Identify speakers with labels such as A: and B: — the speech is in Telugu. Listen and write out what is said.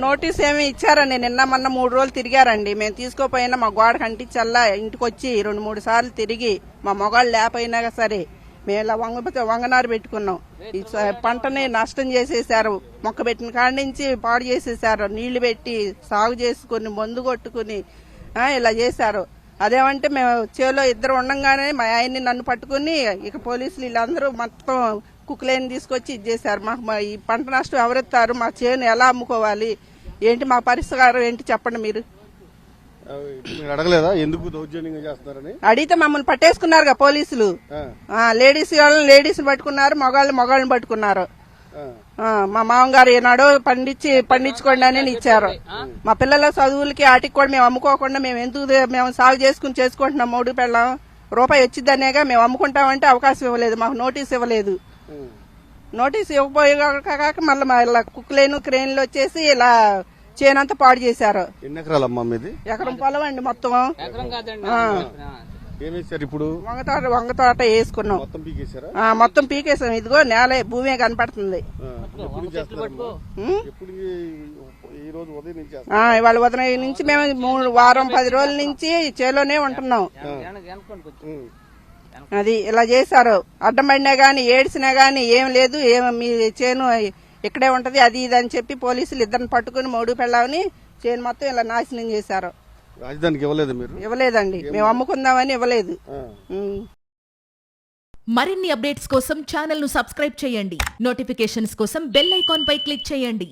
A: నోటీస్ ఏమి ఇచ్చారండి. నిన్న మొన్న 3 రోజులు తిరిగారండి. మేము తీసుకోపోయినా మా గోడకు అంటించల్లా ఇంటికి వచ్చి 2-3 సార్లు తిరిగి మా మొగాళ్ళు లేకపోయినా సరే మేము ఇలా వంగనారు పెట్టుకున్నాం. ఈ పంటని నష్టం చేసేసారు. మొక్క పెట్టిన కాడి నుంచి పాడు చేసేసారు. నీళ్లు పెట్టి సాగు చేసుకుని మందు కొట్టుకుని ఇలా చేశారు. అదేమంటే మేము చేలో ఇద్దరు ఉండంగానే మా ఆయన్ని నన్ను పట్టుకుని ఇక పోలీసులు వీళ్ళందరూ మొత్తం కుక్కలేని తీసుకొచ్చి ఇచ్చేసారు. మాకు ఈ పంట నష్టం ఎవరెత్తారు, మా చేను ఎలా అమ్ముకోవాలి, ఏంటి మా పరిష్కారం ఏంటి చెప్పండి మీరు.
B: అడగలేదా ఎందుకు దౌర్జన్యంగా చేస్తున్నారని?
A: అడిగితే మమ్మల్ని పట్టేసుకున్నారుగా పోలీసులు. లేడీస్ వాళ్ళని లేడీస్ పట్టుకున్నారు, మగాళ్ళని పట్టుకున్నారు. మా మామగారు ఈనాడు పండించుకోండి అని ఇచ్చారు. మా పిల్లల చదువులకి వాటికి కూడా మేము అమ్ముకోకుండా మేము సాగు చేసుకుంటున్నాం. 3 పిల్లం రూపాయి వచ్చిద్దనేగా మేము అమ్ముకుంటామంటే అవకాశం ఇవ్వలేదు, మాకు నోటీస్ ఇవ్వలేదు. నోటీస్ ఇవ్వకపోయాక మళ్ళీ కుక్కలేను క్రేన్లు వచ్చేసి ఇలా చేనంతా పాడు చేశారు.
B: ఎన్ని ఎకరాలమ్మా మీది?
A: ఎకరం పొలం అండి మొత్తం.
B: ఇప్పుడు
A: వంగ తోట వేసుకున్నాం. మొత్తం పీకేసాం. ఇదిగో నేల భూమి కనపడుతుంది. ఇవాళ ఉదయం నుంచి మేము వారం 10 రోజుల నుంచి చేలోనే ఉంటున్నాం. అది ఇలా చేశారు. అడ్డం పడినా గానీ ఏడ్చినా గానీ ఏం లేదు, మీ చేను ఇక్కడే ఉంటది అది ఇది అని చెప్పి పోలీసులు ఇద్దరిని పట్టుకుని 3 పిల్లలని చేను మొత్తం ఇలా నాశనం చేశారు.
B: రాజధానికి ఇవ్వలేదు మీరు?
A: ఇవ్వలేదండి, మేము అమ్ముకుందామని ఇవ్వలేదు.
C: మరిన్ని అప్డేట్స్ కోసం ఛానల్ ను సబ్స్క్రైబ్ చేయండి. నోటిఫికేషన్స్ కోసం బెల్ ఐకాన్ పై క్లిక్ చేయండి.